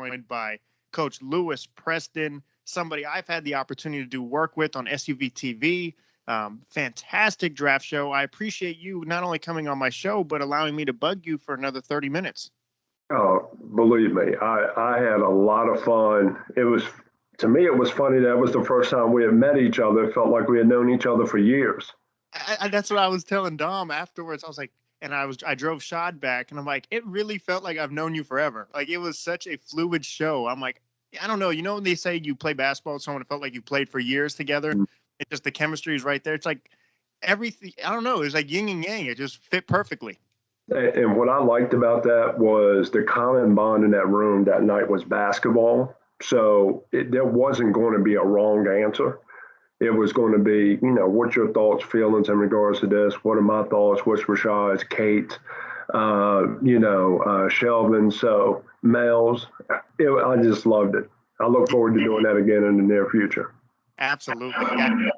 joined by Coach Lewis Preston, somebody I've had the opportunity to do work with on SUV TV. Fantastic draft show. I appreciate you not only coming on my show, but allowing me to bug you for another 30 minutes. Oh, believe me, I had a lot of fun. To me, it was funny that was the first time we had met each other. It felt like we had known each other for years. That's what I was telling Dom afterwards. I was like, and I drove Shad back, and I'm like, it really felt like I've known you forever. Like, it was such a fluid show. I'm like, I don't know. You know when they say you play basketball with someone, it felt like you played for years together. Mm-hmm. It just, the chemistry is right there. It's like everything. I don't know. It was like yin and yang. It just fit perfectly. And what I liked about that was the common bond in that room that night was basketball. So there wasn't going to be a wrong answer. It was going to be, what's your thoughts, feelings in regards to this? What are my thoughts? What's Rashad's, Kate, Shelvin? So males, I just loved it. I look forward to doing that again in the near future. Absolutely. Yeah.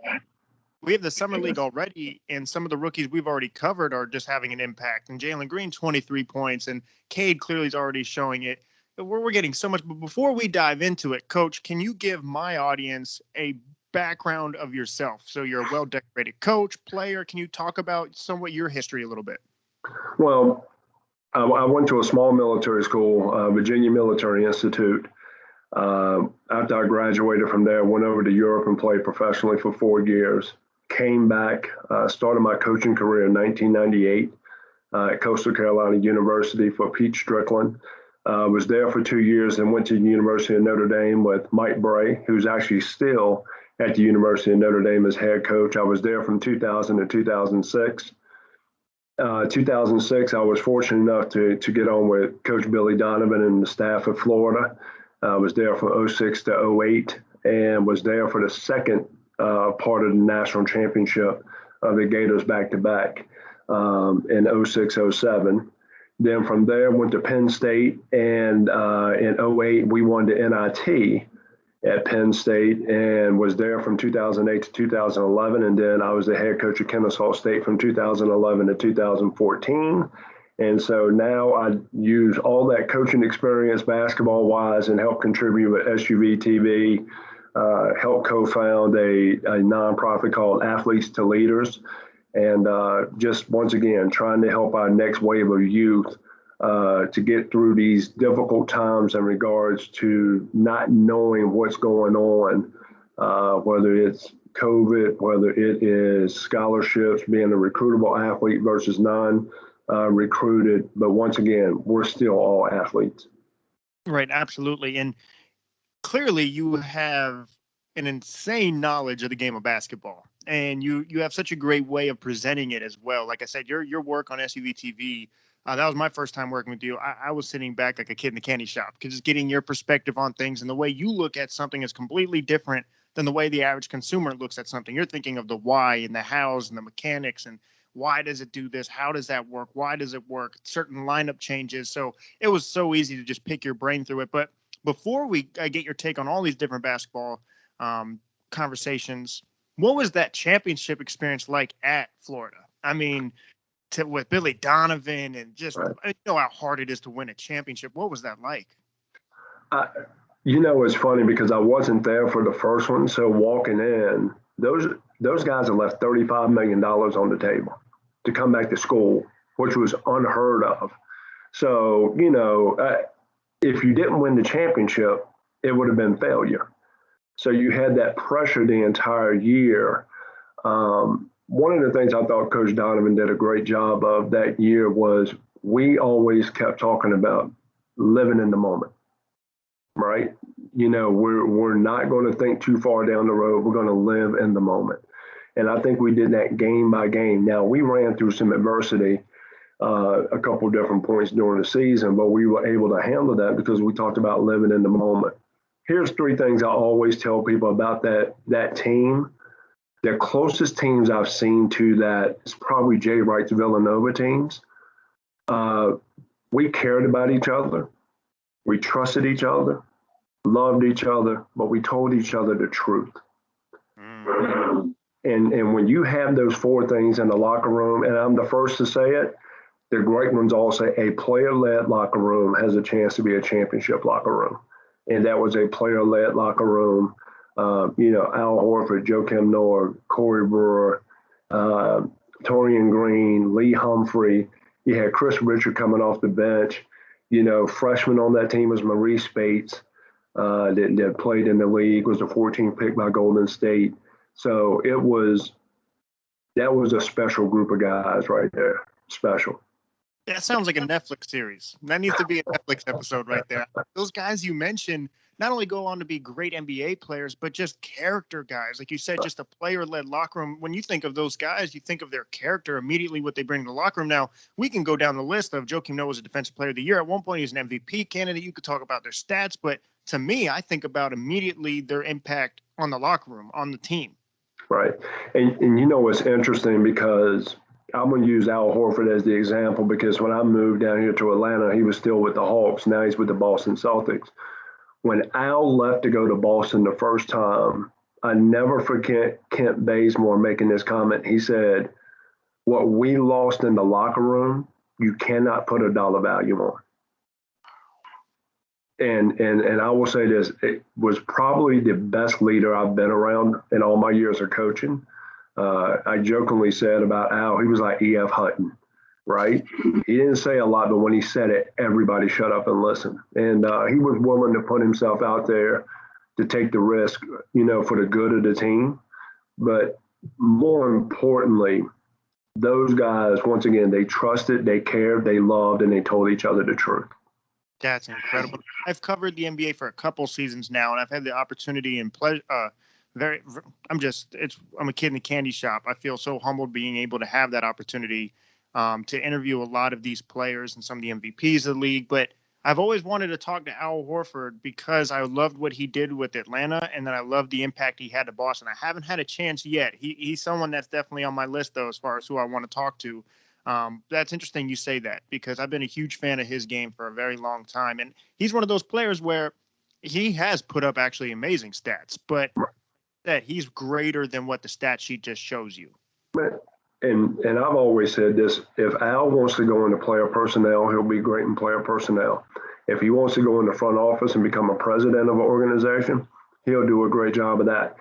We have the Summer League already, and some of the rookies we've already covered are just having an impact. And Jalen Green, 23 points, and Cade clearly is already showing it. We're getting so much. But before we dive into it, Coach, can you give my audience a background of yourself? So you're a well-decorated coach, player. Can you talk about somewhat your history a little bit? Well, I went to a small military school, Virginia Military Institute. After I graduated from there, I went over to Europe and played professionally for 4 years. Came back, started my coaching career in 1998 at Coastal Carolina University for Pete Strickland. Was there for 2 years and went to the University of Notre Dame with Mike Bray, who's actually still at the University of Notre Dame as head coach. I was there from 2000 to 2006. 2006, I was fortunate enough to get on with Coach Billy Donovan and the staff of Florida. I was there from 06 to 08 and was there for the second part of the national championship of the Gators back-to-back in 06, 07. Then from there, went to Penn State, and in 08, we won the NIT at Penn State and was there from 2008 to 2011. And then I was the head coach at Kennesaw State from 2011 to 2014. And so now I use all that coaching experience basketball-wise and help contribute with SUV TV, help co-found a nonprofit called Athletes to Leaders. And just once again, trying to help our next wave of youth to get through these difficult times in regards to not knowing what's going on, whether it's COVID, whether it is scholarships, being a recruitable athlete versus non-recruited. But once again, we're still all athletes. Right, absolutely. And clearly you have an insane knowledge of the game of basketball, and you have such a great way of presenting it as well. Like I said, your work on SUV TV, that was my first time working with you. I was sitting back like a kid in the candy shop, because just getting your perspective on things, and the way you look at something is completely different than the way the average consumer looks at something. You're thinking of the why and the hows and the mechanics, and why does it do this? How does that work? Why does it work? Certain lineup changes. So it was so easy to just pick your brain through it. But before we get your take on all these different basketball conversations, what was that championship experience like at Florida? I mean, with Billy Donovan and just, right. You know how hard it is to win a championship. What was that like? It's funny because I wasn't there for the first one. So walking in, those guys have left $35 million on the table to come back to school, which was unheard of. So, if you didn't win the championship, it would have been failure. So you had that pressure the entire year. One of the things I thought Coach Donovan did a great job of that year was we always kept talking about living in the moment, right? We're not going to think too far down the road. We're going to live in the moment. And I think we did that game by game. Now, we ran through some adversity a couple different points during the season, but we were able to handle that because we talked about living in the moment. Here's 3 things I always tell people about that team. The closest teams I've seen to that is probably Jay Wright's Villanova teams. We cared about each other. We trusted each other, loved each other, but we told each other the truth. Mm-hmm. And when you have those 4 things in the locker room, and I'm the first to say it, the great ones all say a player-led locker room has a chance to be a championship locker room. and that was a player-led locker room. Al Horford, Joakim Noah, Corey Brewer, Torian Green, Lee Humphrey. You had Chris Richard coming off the bench. Freshman on that team was Maurice Spates, that played in the league, was the 14th pick by Golden State. So that was a special group of guys right there. Special. That sounds like a Netflix series. That needs to be a Netflix episode right there. Those guys you mentioned not only go on to be great NBA players, but just character guys. Like you said, just a player-led locker room. When you think of those guys, you think of their character immediately, what they bring to the locker room. Now, we can go down the list of Joakim Noah was a Defensive Player of the Year. At one point, he was an MVP candidate. You could talk about their stats, but to me, I think about immediately their impact on the locker room, on the team. Right. And it's interesting because I'm going to use Al Horford as the example because when I moved down here to Atlanta, he was still with the Hawks. Now he's with the Boston Celtics. When Al left to go to Boston the first time, I never forget Kent Bazemore making this comment. He said, what we lost in the locker room, you cannot put a dollar value on. And I will say this, it was probably the best leader I've been around in all my years of coaching. I jokingly said about Al, he was like E.F. Hutton, right? He didn't say a lot, but when he said it, everybody shut up and listened. And he was willing to put himself out there to take the risk, for the good of the team. But more importantly, those guys, once again, they trusted, they cared, they loved, and they told each other the truth. That's incredible. I've covered the NBA for a couple seasons now, and I've had the opportunity and pleasure. I'm a kid in the candy shop. I feel so humbled being able to have that opportunity to interview a lot of these players and some of the MVPs of the league. But I've always wanted to talk to Al Horford because I loved what he did with Atlanta, and then I loved the impact he had to Boston. I haven't had a chance yet. He's someone that's definitely on my list, though, as far as who I want to talk to. That's interesting you say that because I've been a huge fan of his game for a very long time. And he's one of those players where he has put up actually amazing stats, but that he's greater than what the stat sheet just shows you. And I've always said this, if Al wants to go into player personnel, he'll be great in player personnel. If he wants to go in the front office and become a president of an organization, he'll do a great job of that.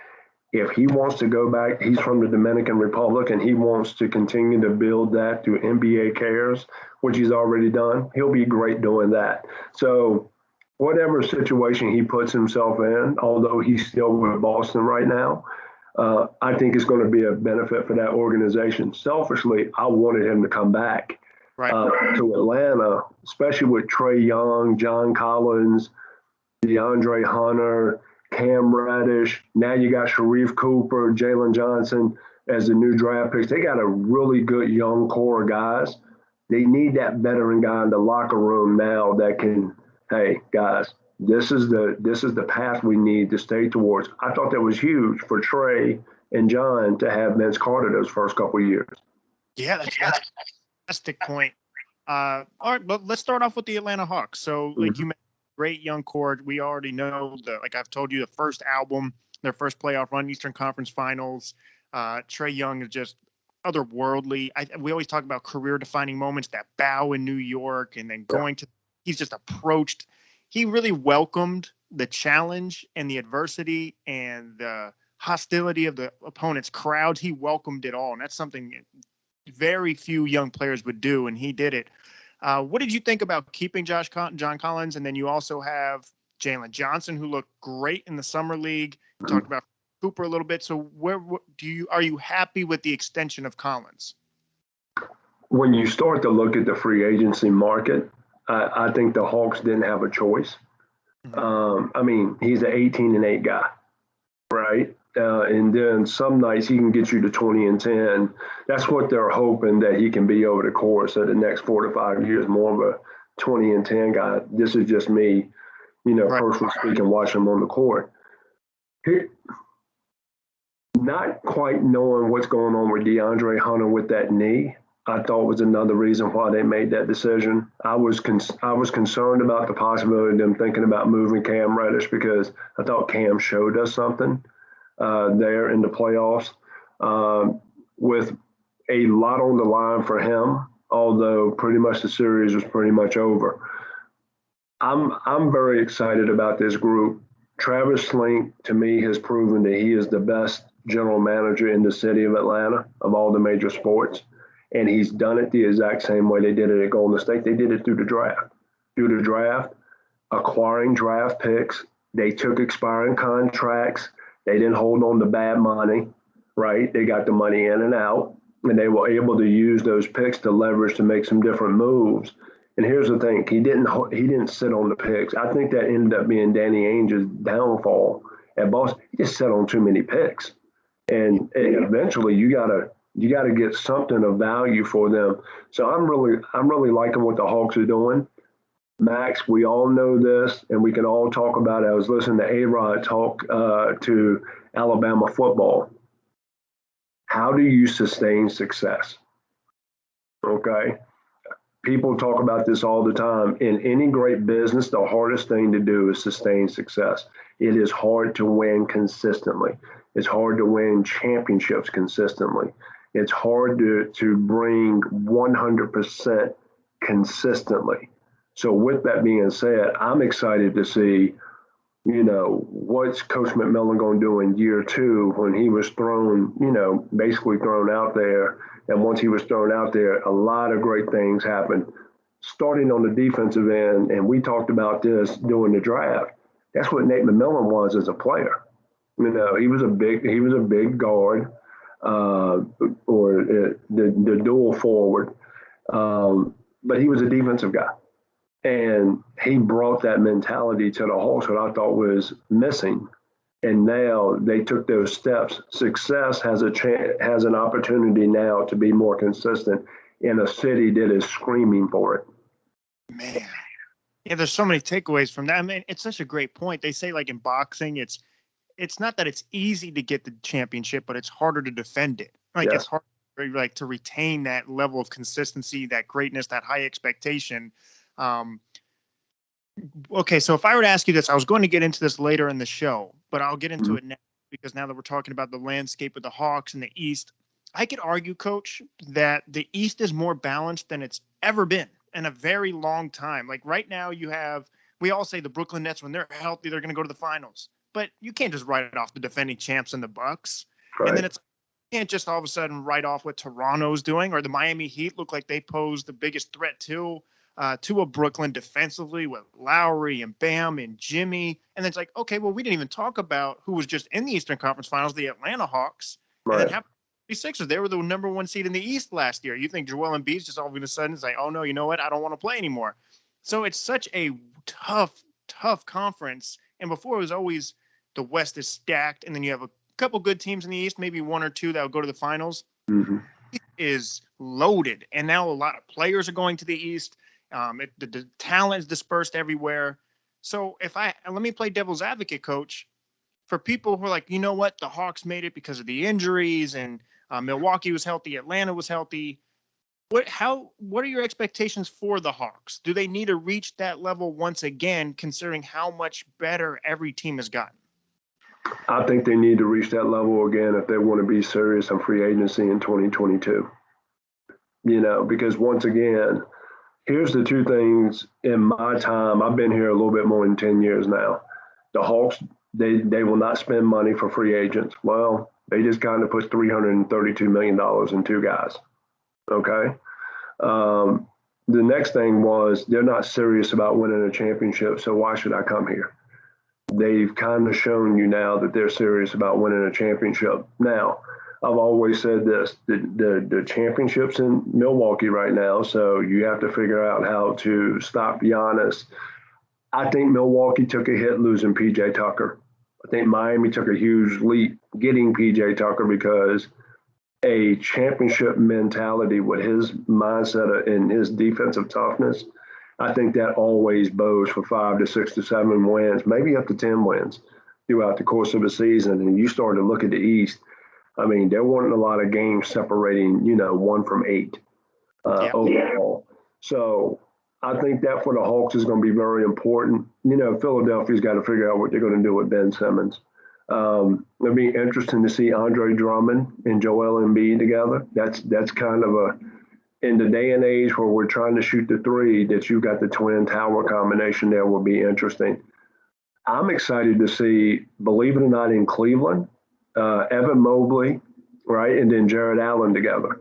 If he wants to go back, he's from the Dominican Republic, and he wants to continue to build that through NBA Cares, which he's already done, he'll be great doing that. So whatever situation he puts himself in, although he's still with Boston right now, I think it's going to be a benefit for that organization. Selfishly, I wanted him to come back to Atlanta, especially with Trae Young, John Collins, DeAndre Hunter, Cam Reddish. Now you got Sharif Cooper, Jalen Johnson as the new draft picks. They got a really good young core of guys. They need that veteran guy in the locker room now that can, hey, guys, this is the path we need to stay towards. I thought that was huge for Trae and John to have Vince Carter those first couple of years. Yeah, that's a fantastic point. All right, but let's start off with the Atlanta Hawks. So, like you mentioned, great young core. We already know like I've told you, the first album, their first playoff run, Eastern Conference Finals. Trae Young is just otherworldly. We always talk about career-defining moments, that bow in New York, and then he's just approached. He really welcomed the challenge and the adversity and the hostility of the opponent's crowds. He welcomed it all, and that's something very few young players would do, and he did it. What did you think about keeping John Collins? And then you also have Jalen Johnson, who looked great in the summer league. You talked about Cooper a little bit. So are you happy with the extension of Collins? When you start to look at the free agency market, I think the Hawks didn't have a choice. I mean, he's an 18-8 guy, right? And then some nights he can get you to 20-10. That's what they're hoping that he can be over the course of the next 4 to 5 years, more of a 20-10 guy. This is just me, personally speaking, watching him on the court. Not quite knowing what's going on with DeAndre Hunter with that knee, I thought was another reason why they made that decision. I was concerned about the possibility of them thinking about moving Cam Reddish because I thought Cam showed us something there in the playoffs with a lot on the line for him, although pretty much the series was pretty much over. I'm very excited about this group. Travis Slink, to me, has proven that he is the best general manager in the city of Atlanta of all the major sports. And he's done it the exact same way they did it at Golden State. They did it through the draft. Through the draft, acquiring draft picks. They took expiring contracts. They didn't hold on to bad money, right? They got the money in and out, and they were able to use those picks to leverage to make some different moves. And here's the thing: he didn't sit on the picks. I think that ended up being Danny Ainge's downfall at Boston. He just sat on too many picks, and eventually you gotta get something of value for them. So I'm really liking what the Hawks are doing. Max, we all know this, and we can all talk about it. I was listening to A-Rod talk to Alabama football. How do you sustain success? Okay. People talk about this all the time. In any great business, the hardest thing to do is sustain success. It is hard to win consistently. It's hard to win championships consistently. It's hard to bring 100% consistently. So with that being said, I'm excited to see, what's Coach McMillan going to do in year two when he was thrown, basically thrown out there. And once he was thrown out there, a lot of great things happened, starting on the defensive end. And we talked about this during the draft. That's what Nate McMillan was as a player. He was a big guard, or the dual forward, but he was a defensive guy. And he brought that mentality to the Hawks, what I thought was missing. And now they took those steps. Success has an opportunity now to be more consistent in a city that is screaming for it. Man, yeah, there's so many takeaways from that. I mean, it's such a great point. They say, like in boxing, it's not that it's easy to get the championship, but it's harder to defend it. Like It's hard, like, to retain that level of consistency, that greatness, that high expectation. Okay, so if I were to ask you this, I was going to get into this later in the show, but I'll get into it now, because now that we're talking about the landscape of the Hawks in the East, I could argue, Coach, that the East is more balanced than it's ever been in a very long time. Like right now, we all say the Brooklyn Nets, when they're healthy, they're going to go to the finals, but you can't just write off the defending champs and the Bucks. Right. And then you can't just all of a sudden write off what Toronto's doing, or the Miami Heat look like they pose the biggest threat to a Brooklyn defensively with Lowry and Bam and Jimmy. And then it's like, okay, well, we didn't even talk about who was just in the Eastern Conference Finals, the Atlanta Hawks. Right. And then the Sixers, they were the number one seed in the East last year. You think Joel Embiid's just all of a sudden is like, oh, no, you know what? I don't want to play anymore. So it's such a tough conference. And before it was always the West is stacked, and then you have a couple good teams in the East, maybe one or two that will go to the finals. Mm-hmm. It is loaded. And now a lot of players are going to the East. The talent is dispersed everywhere. So let me play devil's advocate, Coach, for people who are like, you know what, the Hawks made it because of the injuries, and Milwaukee was healthy, Atlanta was healthy. What are your expectations for the Hawks? Do they need to reach that level once again, considering how much better every team has gotten? I think they need to reach that level again if they want to be serious on free agency in 2022. Because once again, here's the two things in my time. I've been here a little bit more than 10 years now. The Hawks, they will not spend money for free agents. Well, they just kind of put $332 million in two guys. Okay. The next thing was they're not serious about winning a championship, so why should I come here? They've kind of shown you now that they're serious about winning a championship. Now, I've always said this, the championship's in Milwaukee right now, so you have to figure out how to stop Giannis. I think Milwaukee took a hit losing P.J. Tucker. I think Miami took a huge leap getting P.J. Tucker, because a championship mentality with his mindset and his defensive toughness, I think that always bodes for 5 to 6 to 7 wins, maybe up to 10 wins throughout the course of a season. And you start to look at the East, I mean, there weren't a lot of games separating, 1 from 8 overall. So I think that for the Hawks is going to be very important. Philadelphia's got to figure out what they're going to do with Ben Simmons. It'll be interesting to see Andre Drummond and Joel Embiid together. That's kind of in the day and age where we're trying to shoot the three, that you got the twin tower combination there will be interesting. I'm excited to see, believe it or not, in Cleveland, Evan Mobley, right, and then Jared Allen together,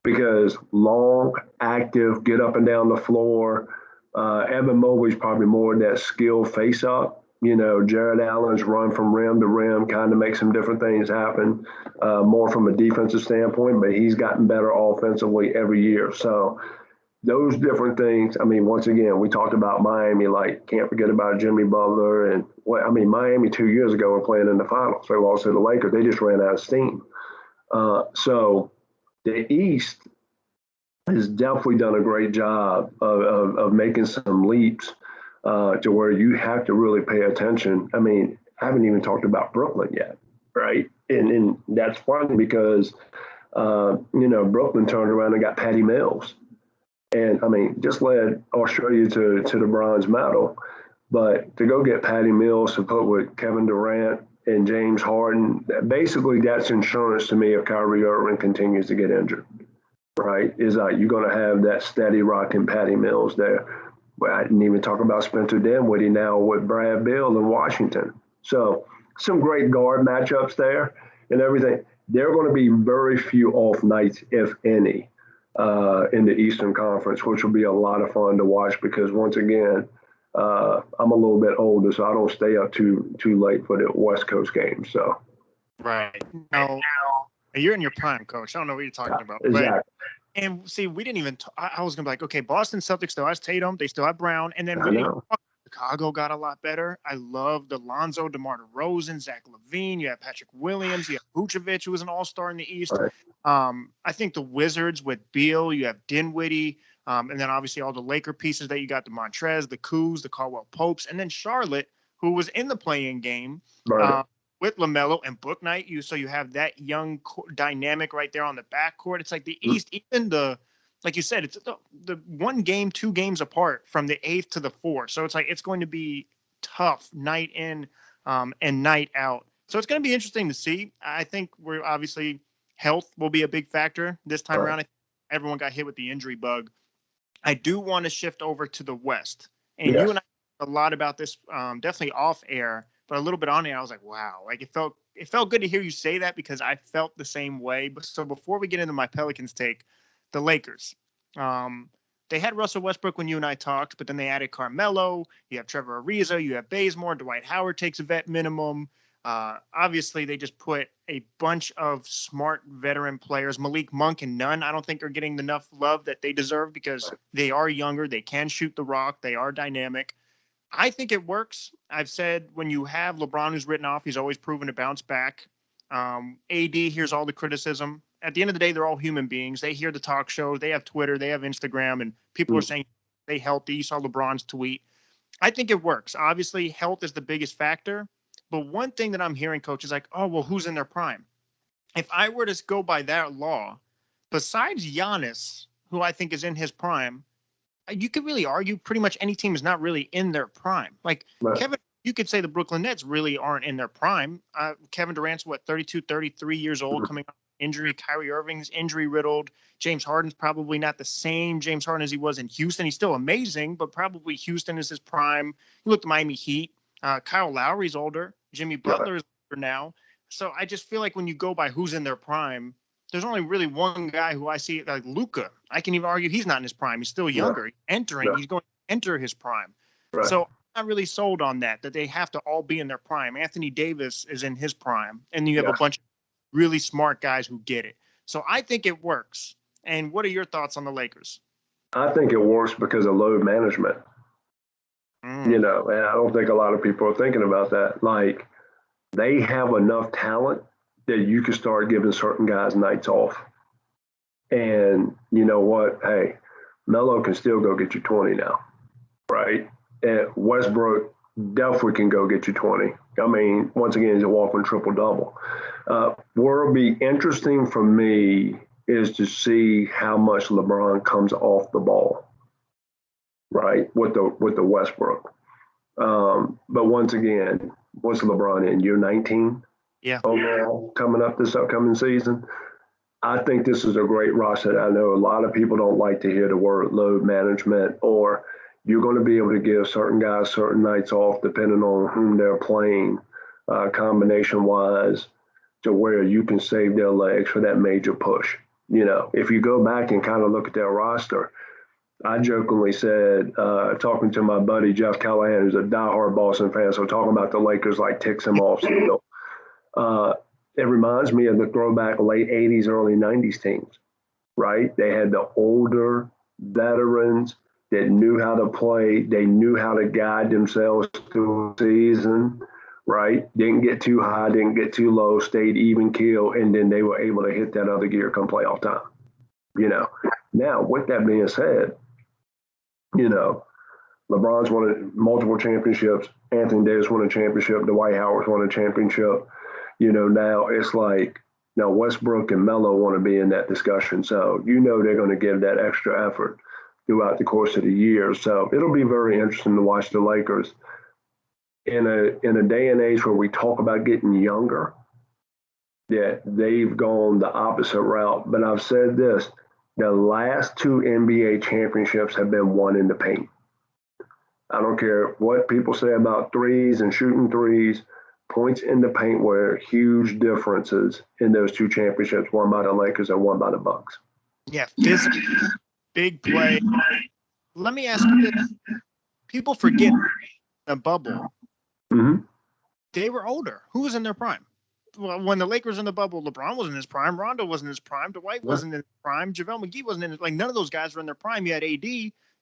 because long, active, get up and down the floor. Evan Mobley's probably more of that skill face-up. Jared Allen's run from rim to rim, kind of makes some different things happen, more from a defensive standpoint, but he's gotten better offensively every year. So those different things, once again, we talked about Miami, can't forget about Jimmy Butler. And Miami 2 years ago were playing in the finals. They lost to the Lakers. They just ran out of steam. So the East has definitely done a great job of making some leaps to where you have to really pay attention. I haven't even talked about Brooklyn yet, right? And that's funny because, Brooklyn turned around and got Patty Mills. And, just led Australia to the bronze medal. But to go get Patty Mills to put with Kevin Durant and James Harden, basically that's insurance to me if Kyrie Irving continues to get injured, right? Is you're going to have that steady rocking Patty Mills there. But I didn't even talk about Spencer Dinwiddie now with Brad Beal in Washington. So some great guard matchups there and everything. There are going to be very few off nights, if any, in the Eastern Conference, which will be a lot of fun to watch because, once again, I'm a little bit older, so I don't stay up too late for the West Coast games. So, right. No, you're in your prime, Coach. I don't know what you're talking about. Exactly. But, and see, we didn't even I was going to be like, okay, Boston Celtics still has Tatum. They still have Brown. And then Chicago got a lot better. I loved Alonzo, DeMar DeRozan, Zach LaVine. You have Patrick Williams. You have Vucevic, who was an all-star in the East. Right. I think the Wizards with Beal, you have Dinwiddie, and then obviously all the Laker pieces that you got, the Montrez, the Kuz, the Caldwell Popes, and then Charlotte, who was in the play-in game with LaMelo and Book Knight. So you have that young dynamic right there on the backcourt. It's like the East, even like you said, it's the 1 game, 2 games apart from the 8th to the 4th. So it's like it's going to be tough night in and night out. So it's going to be interesting to see. I think we're obviously health will be a big factor this time around. I think everyone got hit with the injury bug. I do want to shift over to the West. And you and I talked a lot about this, definitely off air, but a little bit on air. I was like, wow, like it felt good to hear you say that because I felt the same way. So before we get into my Pelicans take, the Lakers. They had Russell Westbrook when you and I talked, but then they added Carmelo. You have Trevor Ariza. You have Bazemore. Dwight Howard takes a vet minimum. Obviously, they just put a bunch of smart veteran players. Malik Monk and Nunn, I don't think are getting enough love that they deserve because they are younger. They can shoot the rock. They are dynamic. I think it works. I've said when you have LeBron who's written off, he's always proven to bounce back. AD hears all the criticism. At the end of the day, they're all human beings. They hear the talk shows. They have Twitter. They have Instagram. And people are saying they healthy. You saw LeBron's tweet. I think it works. Obviously, health is the biggest factor. But one thing that I'm hearing, Coach, is like, oh, well, who's in their prime? If I were to go by that law, besides Giannis, who I think is in his prime, you could really argue pretty much any team is not really in their prime. Like Kevin, you could say the Brooklyn Nets really aren't in their prime. Kevin Durant's 32, 33 years old coming off injury. Kyrie Irving's injury riddled. James Harden's probably not the same James Harden as he was in Houston. He's still amazing, but probably Houston is his prime. You look at the Miami Heat. Kyle Lowry's older. Jimmy Butler is older now. So I just feel like when you go by who's in their prime, there's only really one guy who I see, like Luka. I can even argue he's not in his prime. He's still younger. He's going to enter his prime. Right. So I'm not really sold on that they have to all be in their prime. Anthony Davis is in his prime. And you have a bunch of really smart guys who get it. So I think it works. And what are your thoughts on the Lakers? I think it works because of load management. And I don't think a lot of people are thinking about that. Like, they have enough talent that you can start giving certain guys nights off. And you know what? Hey, Melo can still go get you 20 now, right? And Westbrook definitely can go get you 20. Once again, he's a walking triple-double. What'll be interesting for me is to see how much LeBron comes off the ball, right, with the Westbrook. But once again, what's LeBron in? Year 19? Yeah. Overall, coming up this upcoming season. I think this is a great roster. I know a lot of people don't like to hear the word load management, or you're going to be able to give certain guys certain nights off depending on whom they're playing, combination wise, to where you can save their legs for that major push. If you go back and kind of look at their roster, I jokingly said, talking to my buddy Jeff Callahan, who's a diehard Boston fan, so talking about the Lakers like ticks him off. It reminds me of the throwback late 80s, early 90s teams, right? They had the older veterans that knew how to play. They knew how to guide themselves through the season, right? Didn't get too high, didn't get too low, stayed even keel, and then they were able to hit that other gear come playoff time. Now, with that being said, LeBron's won multiple championships. Anthony Davis won a championship. Dwight Howard's won a championship. Now it's like, now Westbrook and Melo want to be in that discussion. So, they're going to give that extra effort throughout the course of the year. So it'll be very interesting to watch the Lakers in a day and age where we talk about getting younger, that they've gone the opposite route. But I've said this, the last two NBA championships have been won in the paint. I don't care what people say about threes and shooting threes. Points in the paint were huge differences in those two championships, one by the Lakers and one by the Bucks. Yeah, physical, big play. Let me ask you this. People forget the bubble. Mm-hmm. They were older. Who was in their prime? Well, when the Lakers in the bubble, LeBron wasn't in his prime. Rondo wasn't in his prime. Dwight wasn't in his prime. JaVale McGee wasn't in his, none of those guys were in their prime. You had AD.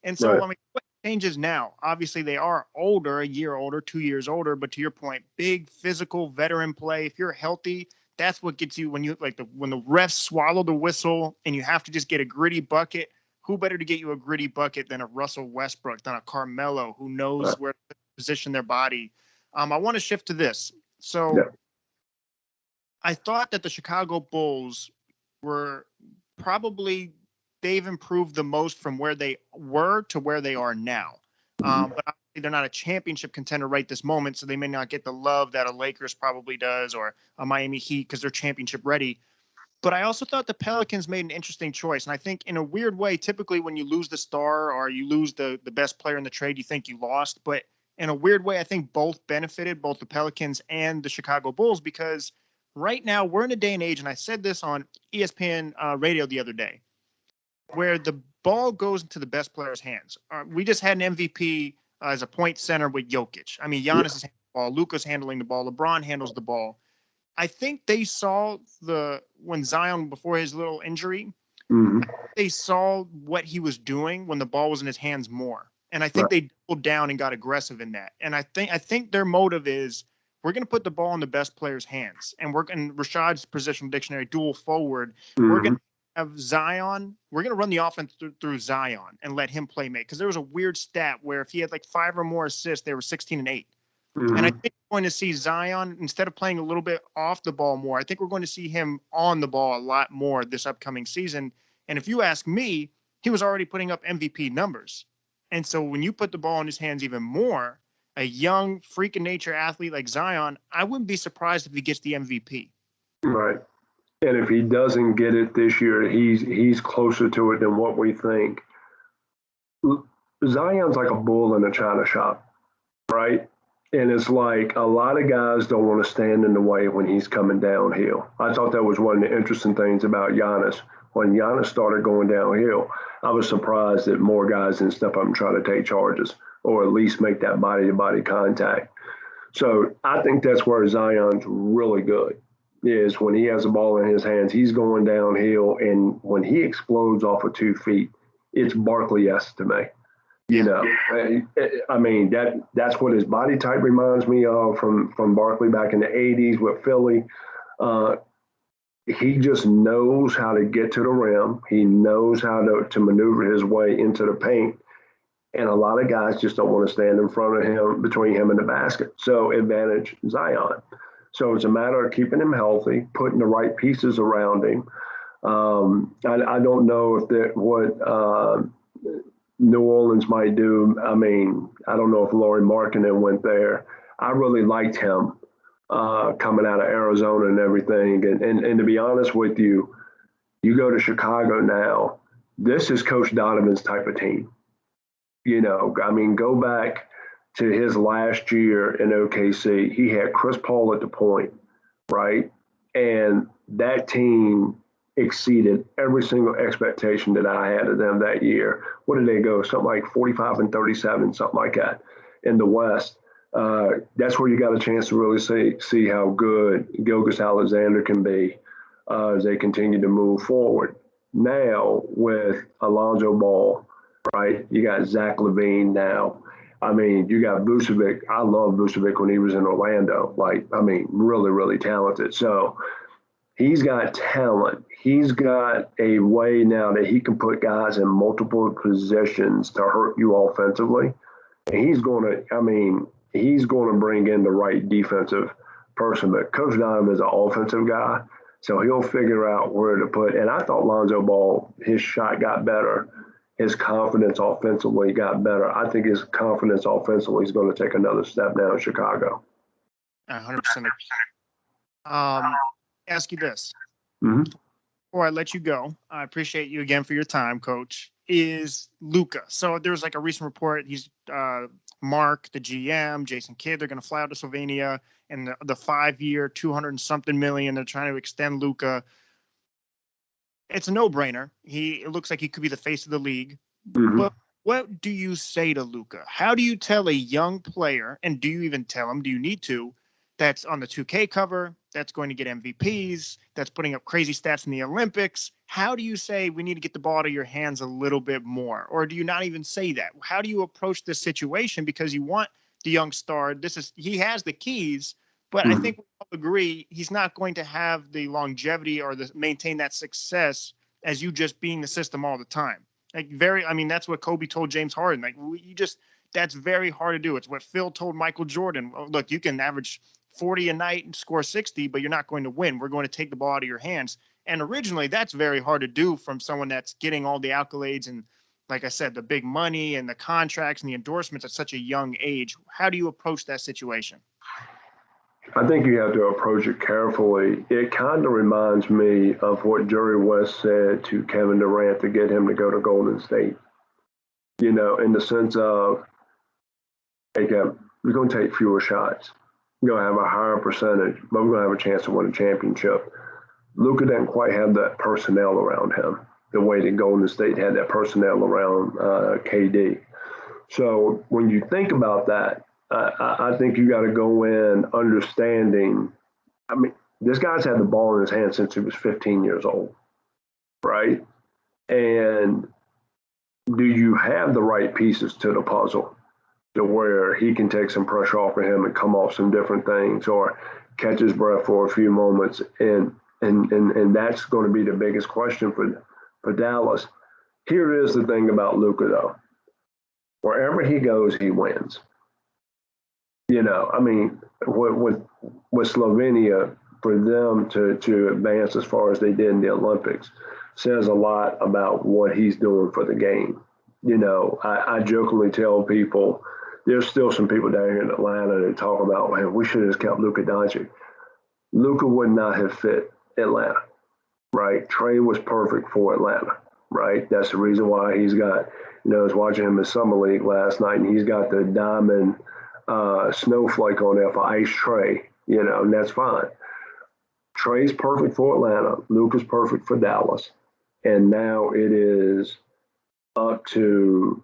And so, right. What changes now? Obviously, they are older, a year older, 2 years older. But to your point, big physical veteran play. If you're healthy, that's what gets you when when the refs swallow the whistle and you have to just get a gritty bucket. Who better to get you a gritty bucket than a Russell Westbrook, than a Carmelo, who knows where to position their body? I want to shift to this. So I thought that the Chicago Bulls were probably, they've improved the most from where they were to where they are now. But obviously they're not a championship contender right this moment, so they may not get the love that a Lakers probably does or a Miami Heat because they're championship ready. But I also thought the Pelicans made an interesting choice. And I think in a weird way, typically when you lose the star or you lose the best player in the trade, you think you lost. But in a weird way, I think both benefited, both the Pelicans and the Chicago Bulls, because right now we're in a day and age, and I said this on ESPN radio the other day, where the ball goes into the best player's hands. We just had an MVP as a point center with Jokic. I mean, Giannis is handling the ball, Luka's handling the ball, LeBron handles the ball. I think they saw when Zion, before his little injury, they saw what he was doing when the ball was in his hands more. And I think they doubled down and got aggressive in that. And I think their motive is, we're going to put the ball in the best player's hands. And we're in Rashad's positional dictionary, dual forward. We're going to have Zion. We're going to run the offense through Zion and let him play make. Because there was a weird stat where if he had 5 or more assists, they were 16-8. And I think we're going to see Zion, instead of playing a little bit off the ball more, I think we're going to see him on the ball a lot more this upcoming season. And if you ask me, he was already putting up MVP numbers. And so when you put the ball in his hands even more, a young freak of nature athlete like Zion, I wouldn't be surprised if he gets the MVP. Right. And if he doesn't get it this year, he's closer to it than what we think. Zion's like a bull in a china shop, right? And it's like a lot of guys don't want to stand in the way when he's coming downhill. I thought that was one of the interesting things about Giannis. When Giannis started going downhill, I was surprised that more guys didn't step up and try to take charges or at least make that body-to-body contact. So I think that's where Zion's really good, is when he has the ball in his hands, he's going downhill, and when he explodes off of 2 feet, it's Barkley-esque to me. I mean, that's what his body type reminds me of from Barkley back in the 80s with Philly. He just knows how to get to the rim. He knows how to maneuver his way into the paint. And a lot of guys just don't want to stand in front of him, between him and the basket. So advantage Zion. So it's a matter of keeping him healthy, putting the right pieces around him. I don't know if what New Orleans might do. I mean, I don't know if Lauri Markkanen went there. I really liked him coming out of Arizona and everything. And to be honest with you, You go to Chicago now, this is Coach Donovan's type of team. I mean, go back to his last year in OKC. He had Chris Paul at the point, right? And that team exceeded every single expectation that I had of them that year. What did they go? Something like 45-37, something like that in the West. That's where you got a chance to really see how good Gilgeous-Alexander can be as they continue to move forward. Now with Alonzo Ball, right? You got Zach LaVine now. I mean, you got Vucevic. I love Vucevic when he was in Orlando. Really, really talented. So he's got talent. He's got a way now that he can put guys in multiple positions to hurt you offensively. And he's going to bring in the right defensive person. But Coach Donovan is an offensive guy, so he'll figure out where to put. And I thought Lonzo Ball, his shot got better. His confidence offensively got better. I think his confidence offensively is going to take another step now in Chicago. 100%. Ask you this. Mm-hmm. Before I let you go, I appreciate you again for your time, Coach, is Luka. So there's like a recent report. He's Mark, the GM, Jason Kidd, they're going to fly out to Slovenia, and the 5-year, 200-something million, they're trying to extend Luka. It's a no-brainer. It looks like he could be the face of the league. Mm-hmm. But what do you say to Luka? How do you tell a young player, and do you even tell him, do you need to, that's on the 2K cover, that's going to get MVPs, that's putting up crazy stats in the Olympics? How do you say we need to get the ball to your hands a little bit more? Or do you not even say that? How do you approach this situation? Because you want the young star. He has the keys, but I think we all agree he's not going to have the longevity or maintain that success as you just being the system all the time. That's what Kobe told James Harden. That's very hard to do. It's what Phil told Michael Jordan. Look, you can average 40 a night and score 60, but you're not going to win. We're going to take the ball out of your hands. And originally, that's very hard to do from someone that's getting all the accolades and, like I said, the big money and the contracts and the endorsements at such a young age. How do you approach that situation? I think you have to approach it carefully. It kind of reminds me of what Jerry West said to Kevin Durant to get him to go to Golden State. In the sense of, hey, Kevin, we're going to take fewer shots. We're going to have a higher percentage, but we're going to have a chance to win a championship. Luka didn't quite have that personnel around him the way that Golden State had that personnel around KD. So when you think about that, I think you got to go in understanding. I mean, this guy's had the ball in his hand since he was 15 years old, right? And do you have the right pieces to the puzzle to where he can take some pressure off of him and come off some different things or catch his breath for a few moments? And that's going to be the biggest question for Dallas. Here is the thing about Luka, though. Wherever he goes, he wins. With Slovenia, for them to advance as far as they did in the Olympics says a lot about what he's doing for the game. I jokingly tell people, there's still some people down here in Atlanta that talk about, man, we should have just kept Luka Doncic. Luka would not have fit Atlanta, right? Trey was perfect for Atlanta, right? That's the reason why he's got, I was watching him in Summer League last night, and he's got the diamond snowflake on there for Ice Trey, and that's fine. Trey's perfect for Atlanta. Luka's perfect for Dallas. And now it is up to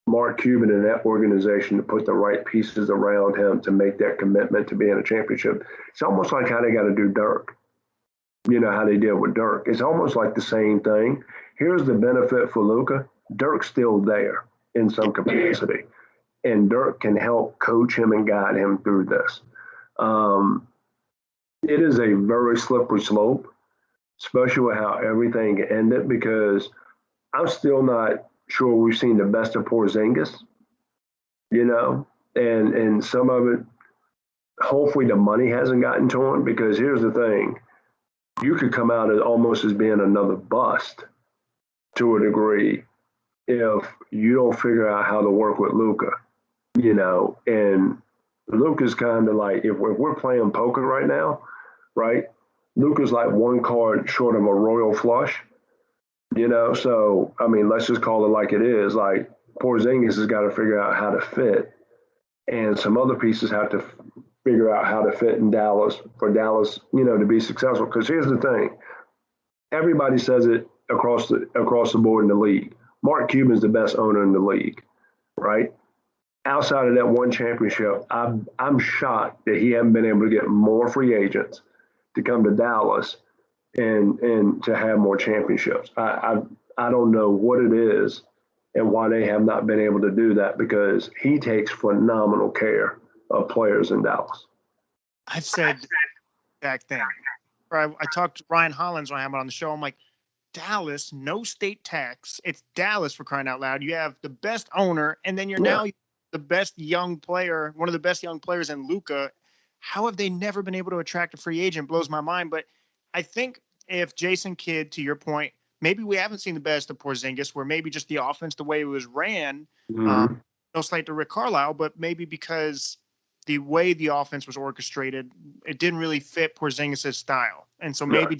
Mark Cuban and that organization to put the right pieces around him to make that commitment to be in a championship. It's almost like how they got to do Dirk. How they did with Dirk. It's almost like the same thing. Here's the benefit for Luka. Dirk's still there in some capacity. And Dirk can help coach him and guide him through this. It is a very slippery slope, especially with how everything ended, because I'm still not sure we've seen the best of Porzingis, and some of it, hopefully the money hasn't gotten to him, because here's the thing. You could come out as almost as being another bust to a degree if you don't figure out how to work with Luka, and Luka's kind of like, if we're playing poker right now, right? Luka's like one card short of a royal flush. So, I mean, let's just call it like it is. Like, Porzingis has got to figure out how to fit, and some other pieces have to figure out how to fit in Dallas for Dallas, to be successful. Because here's the thing: everybody says it across the board in the league. Mark Cuban's the best owner in the league, right? Outside of that one championship, I'm shocked that he hasn't been able to get more free agents to come to Dallas and to have more championships. I don't know what it is and why they have not been able to do that, because he takes phenomenal care of players in Dallas. I've said that thing. I talked to Ryan Hollins when I had him on the show. I'm like, Dallas, no state tax. It's Dallas, for crying out loud. You have the best owner, and then you're now the best young player, one of the best young players in Luka. How have they never been able to attract a free agent? Blows my mind. But I think if Jason Kidd, to your point, maybe we haven't seen the best of Porzingis, where maybe just the offense, the way it was ran, no slight to Rick Carlisle, but maybe because the way the offense was orchestrated, it didn't really fit Porzingis' style. And so maybe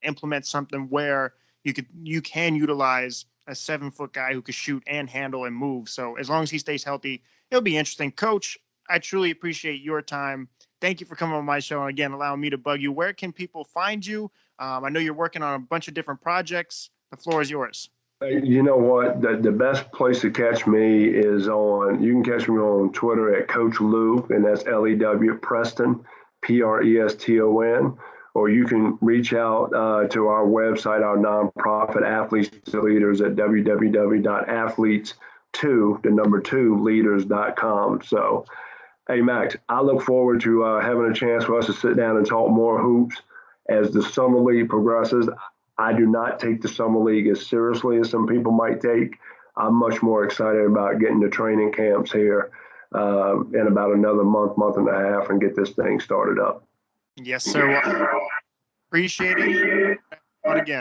implement something where you can utilize a 7-foot guy who could shoot and handle and move. So as long as he stays healthy, it'll be interesting. Coach, I truly appreciate your time. Thank you for coming on my show and again allowing me to bug you. Where can people find you? I know you're working on a bunch of different projects. The floor is yours. You know what? The best place to catch me is you can catch me on Twitter at Coach Lou, and that's Lew, Preston, Preston. Or you can reach out to our website, our nonprofit Athletes to Leaders, at www.athletes2leaders.com. So, hey, Max, I look forward to having a chance for us to sit down and talk more hoops as the summer league progresses. I do not take the summer league as seriously as some people might take. I'm much more excited about getting to training camps here in about another month and a half and get this thing started up. Yes, sir. Appreciate it. Again.